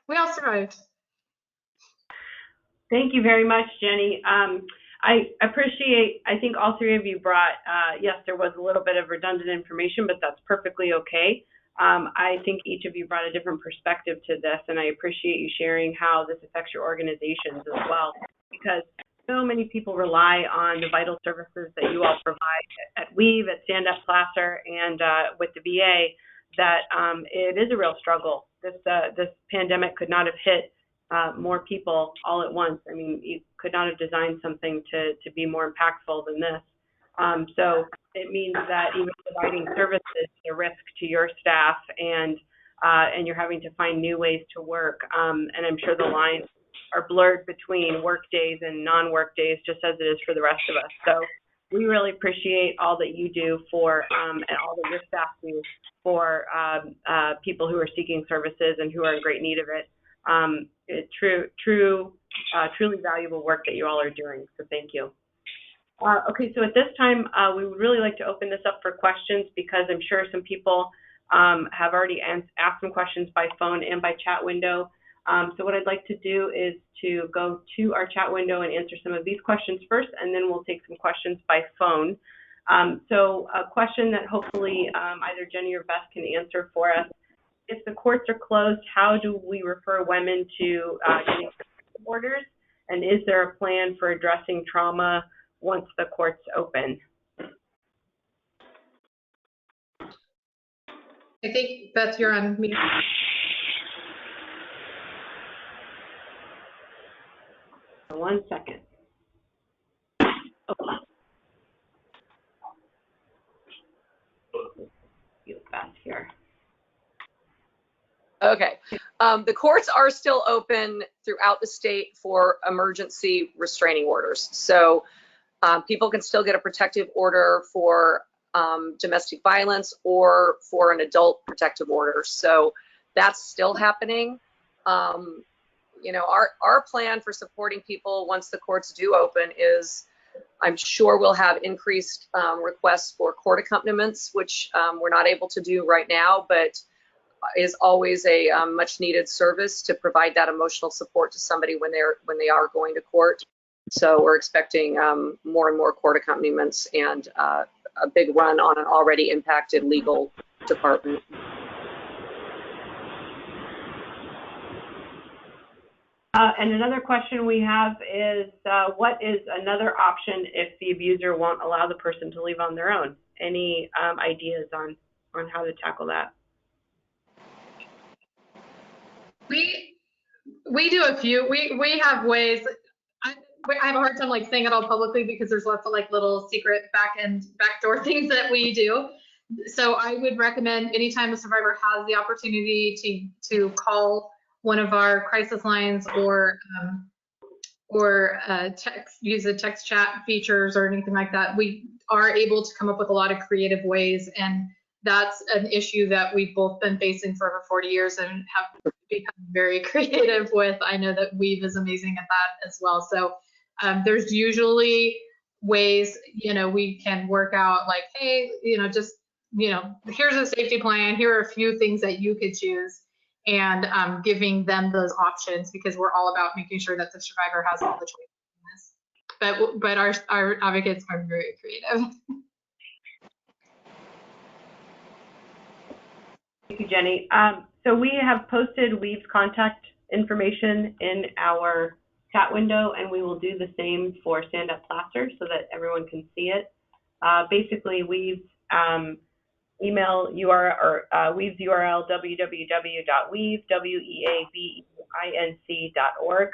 We all survived. Thank you very much, Jenny. I appreciate, I think all three of you brought, yes, there was a little bit of redundant information, but that's perfectly okay. I think each of you brought a different perspective to this, and I appreciate you sharing how this affects your organizations as well, because so many people rely on the vital services that you all provide at Weave, at Stand Up Placer, and with the VA, that it is a real struggle. This pandemic could not have hit more people all at once. I mean, you could not have designed something to be more impactful than this. So it means that even providing services is a risk to your staff, and you're having to find new ways to work. And I'm sure the lines are blurred between work days and non-work days, just as it is for the rest of us. So we really appreciate all that you do for, and all that your staff do for people who are seeking services and who are in great need of it. It's truly valuable work that you all are doing, so thank you. Okay, so at this time, we would really like to open this up for questions because I'm sure some people have already asked some questions by phone and by chat window. So what I'd like to do is to go to our chat window and answer some of these questions first, and then we'll take some questions by phone. So a question that hopefully either Jenny or Beth can answer for us. If the courts are closed, how do we refer women to getting protective orders? And is there a plan for addressing trauma once the courts open? I think, Beth, you're on mute. One second. Fast here. Okay. The courts are still open throughout the state for emergency restraining orders. So people can still get a protective order for domestic violence or for an adult protective order. So that's still happening. You know, our plan for supporting people once the courts do open is, I'm sure we'll have increased requests for court accompaniments, which we're not able to do right now, but is always a much needed service to provide that emotional support to somebody when they are going to court. So we're expecting more and more court accompaniments and a big run on an already impacted legal department. And another question we have is, what is another option if the abuser won't allow the person to leave on their own? Any ideas on how to tackle that? We do a few. We have ways. I have a hard time like saying it all publicly because there's lots of like little secret backdoor things that we do. So I would recommend anytime a survivor has the opportunity to call one of our crisis lines or use the text chat features or anything like that, we are able to come up with a lot of creative ways, and that's an issue that we've both been facing for over 40 years and have become very creative with. I know that Weave is amazing at that as well. So there's usually ways, you know, we can work out like, hey, you know, just, you know, here's a safety plan. Here are a few things that you could choose, and giving them those options, because we're all about making sure that the survivor has all the choices in this. But our advocates are very creative. Thank you, Jenny. So we have posted Weave's contact information in our chat window, and we will do the same for Stand Up Placer so that everyone can see it. Basically, Weave's email URL, or Weave's URL, www.weave.org,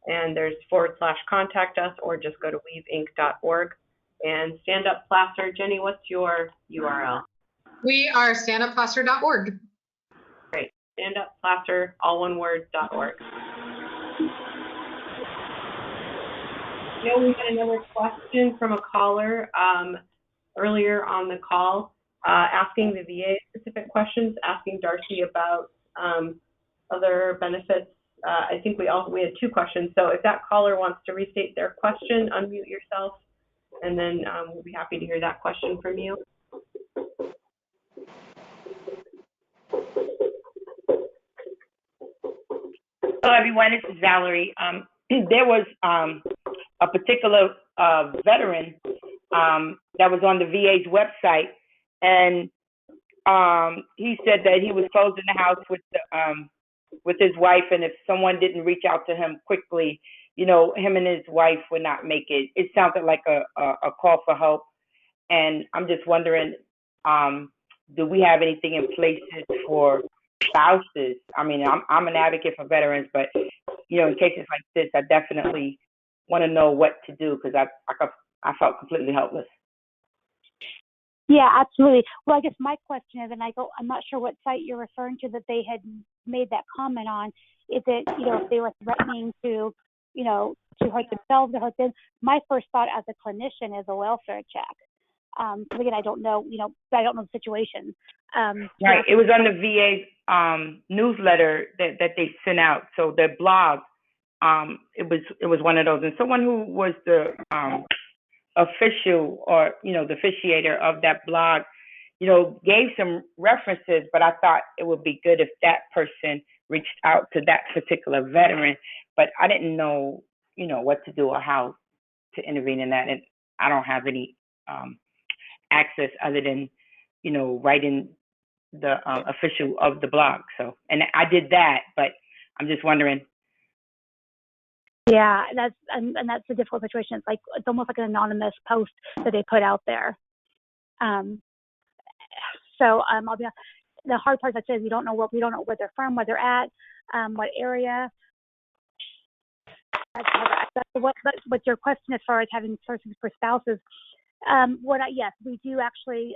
and there's /contact us, or just go to weaveinc.org. And Stand Up Placer, Jenny, what's your URL? We are standupplacer.org. Great. Standupplacer, all one word, .org. We had another question from a caller earlier on the call, asking the VA specific questions, asking Darcy about other benefits. I think we had two questions. So if that caller wants to restate their question, unmute yourself, and then we'll be happy to hear that question from you. Hello, everyone. This is Valerie. There was a particular veteran that was on the VA's website, and he said that he was closed in the house with his wife, and if someone didn't reach out to him quickly, you know, him and his wife would not make it. It sounded like a call for help, and I'm just wondering, do we have anything in place for spouses? I mean, I'm an advocate for veterans, but you know, in cases like this, I definitely want to know what to do, because I felt completely helpless. Yeah, absolutely. Well, I guess my question is, and I'm not sure what site you're referring to that they had made that comment on. Is it, you know, if they were threatening to, you know, to hurt themselves or hurt them, my first thought as a clinician is a welfare check. Because again, I don't know, I don't know the situation. Right. It was on the VA newsletter that they sent out. So their blog, it was one of those. And someone who was the official or the officiator of that blog, gave some references. But I thought it would be good if that person reached out to that particular veteran. But I didn't know, what to do or how to intervene in that. And I don't have any access other than, writing the official of the blog. So, and I did that, but I'm just wondering. Yeah, that's a difficult situation. It's almost like an anonymous post that they put out there. So I'll be honest, the hard part is we don't know where they're from, where they're at, what area. What's your question as far as having services for spouses? Yes, we do actually.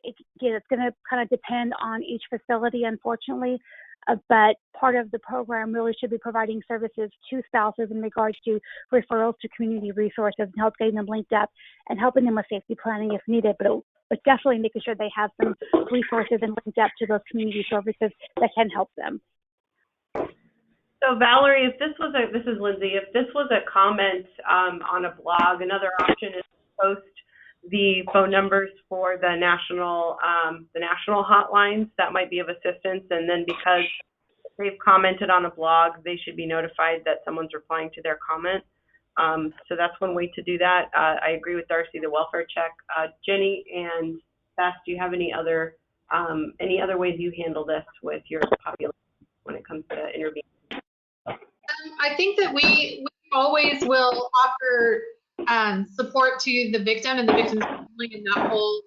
It's going to kind of depend on each facility, unfortunately. But part of the program really should be providing services to spouses in regards to referrals to community resources and help getting them linked up and helping them with safety planning if needed. But definitely making sure they have some resources and linked up to those community services that can help them. So Valerie, this is Lindsay. If this was a comment on a blog, another option is to post the phone numbers for the national hotlines. That might be of assistance. And then because they've commented on a blog, they should be notified that someone's replying to their comment. So that's one way to do that. I agree with Darcy, the welfare check. Jenny and Beth, do you have any other ways you handle this with your population when it comes to intervening? I think that we always will offer support to the victim and the victim's family and that whole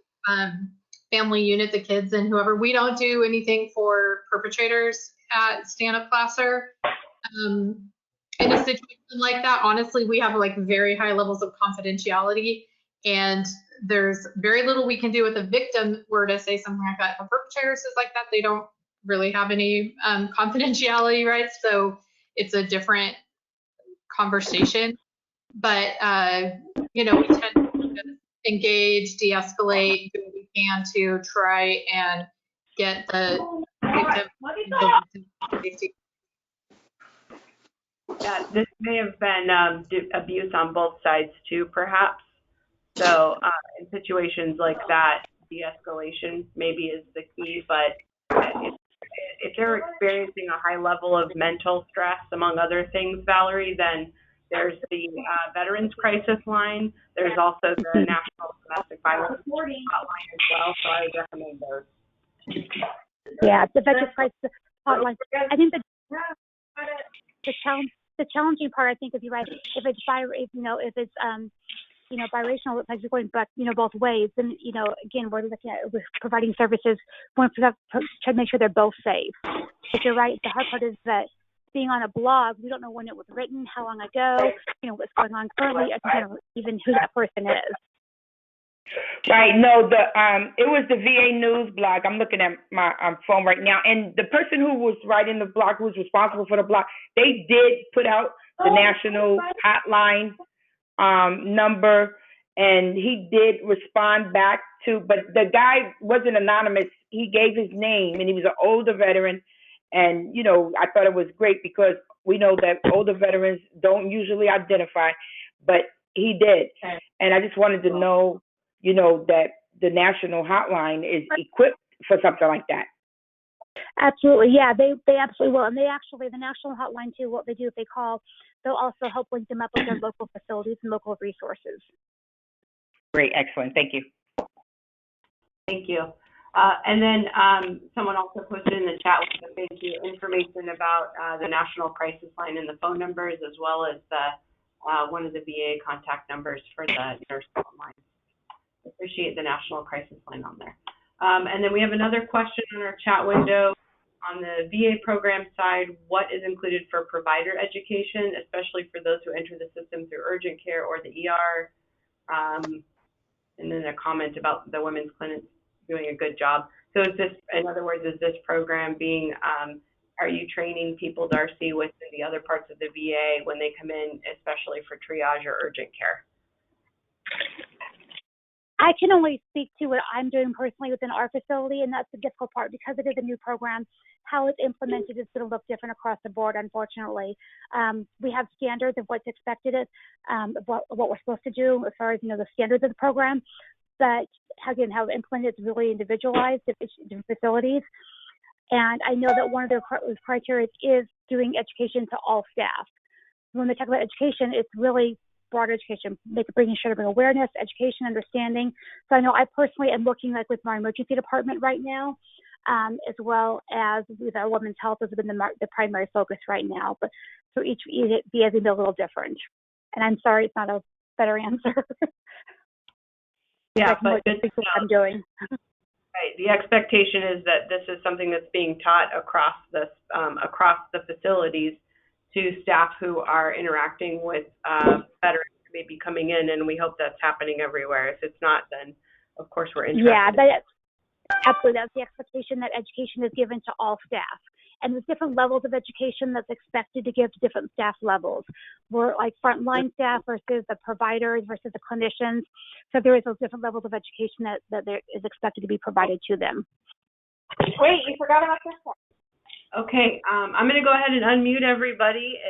family unit, the kids and whoever. We don't do anything for perpetrators at Stand-Up Classer. In a situation like that, honestly, we have very high levels of confidentiality, and there's very little we can do with a victim were to say something like that. If a perpetrator says like that, they don't really have any confidentiality rights, so it's a different conversation. But we tend to engage, de-escalate, do what we can to try and get the victim safety. Yeah, this may have been abuse on both sides too, perhaps. So in situations like that, de-escalation maybe is the key. But if they're experiencing a high level of mental stress, among other things, Valerie, then there's the Veterans Crisis Line. There's also the National Domestic Violence Hotline as well. So I would recommend those. Yeah, the Veterans Crisis Hotline. I think the challenging part, I think, is you're right. If it's biracial, it's like you're going back, both ways. And again, we're looking at providing services. We want to try to make sure they're both safe. But you're right. The hard part is that being on a blog, we don't know when it was written, how long ago, what's going on currently, even who that person is. Right. No, it was the VA News blog. I'm looking at my phone right now, and the person who was writing the blog, who was responsible for the blog, they did put out the national hotline number, and he did respond back to. But the guy wasn't anonymous. He gave his name, and he was an older veteran. And I thought it was great because we know that older veterans don't usually identify, but he did. And I just wanted to know, that the national hotline is equipped for something like that. Absolutely. Yeah, they absolutely will. And the national hotline too, what they do if they call, they'll also help link them up with their local facilities and local resources. Great. Excellent. Thank you. Thank you. And then someone also posted in the chat with a thank you information about the National Crisis Line and the phone numbers, as well as the one of the VA contact numbers for the nurse line. Appreciate the National Crisis Line on there. And then we have another question on our chat window. On the VA program side, what is included for provider education, especially for those who enter the system through urgent care or the ER? And then a comment about the women's clinics doing a good job. So is this, in other words, is this program being are you training people, Darcy, within the other parts of the VA when they come in, especially for triage or urgent care? I can only speak to what I'm doing personally within our facility, and that's the difficult part because it is a new program. How it's implemented is going to look different across the board, unfortunately. We have standards of what's expected, of what we're supposed to do as far as, the standards of the program, but again, how it's implemented is really individualized to different facilities. And I know that one of their criteria is doing education to all staff. When they talk about education, it's really broad education, bringing sure to bring awareness, education, understanding. So I know I personally am looking with my emergency department right now, as well as with our women's health has been the primary focus right now. But so each VA is a little different. And I'm sorry, it's not a better answer. Yeah, but what I'm doing. Right. The expectation is that this is something that's being taught across the facilities to staff who are interacting with veterans who may be coming in, and we hope that's happening everywhere. If it's not, then of course we're interested. Yeah, absolutely. That's the expectation, that education is given to all staff. And there's different levels of education that's expected to give to different staff levels. We're like frontline staff versus the providers versus the clinicians. So there is those different levels of education that there is expected to be provided to them. Wait, you forgot about this one. Okay, I'm going to go ahead and unmute everybody.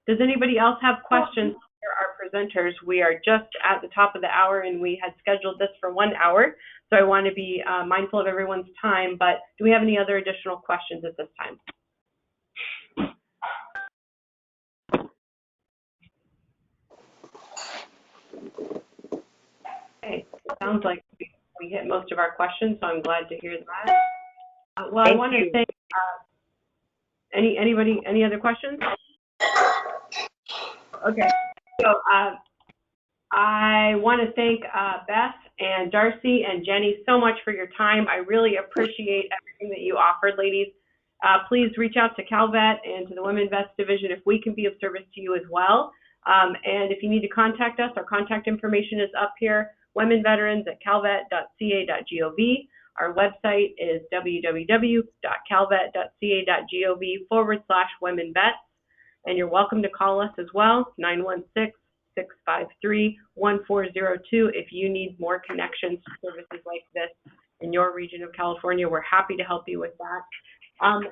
Does anybody else have questions for our presenters? We are just at the top of the hour, and we had scheduled this for 1 hour, so I want to be mindful of everyone's time, but do we have any other additional questions at this time? Okay, it sounds like we hit most of our questions, so I'm glad to hear that. Well, I want to thank any other questions? Okay, so I want to thank Beth and Darcy and Jenny so much for your time. I really appreciate everything that you offered, ladies. Please reach out to Calvet and to the Women Vets Division if we can be of service to you as well. And if you need to contact us, our contact information is up here, womenveterans@calvet.ca.gov. Our website is www.calvet.ca.gov/womenvets. And you're welcome to call us as well, 916-653-1402. If you need more connections to services like this in your region of California, we're happy to help you with that.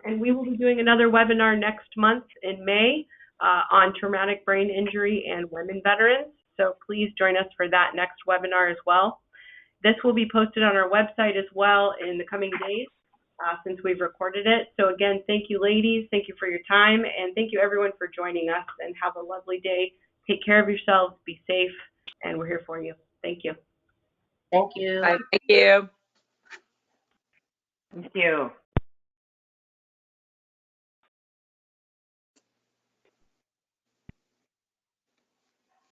And we will be doing another webinar next month in May on traumatic brain injury and women veterans. So please join us for that next webinar as well. This will be posted on our website as well in the coming days since we've recorded it. So again, thank you, ladies. Thank you for your time. And thank you, everyone, for joining us. And have a lovely day. Take care of yourselves. Be safe. And we're here for you. Thank you. Thank you. Thank you. Thank you.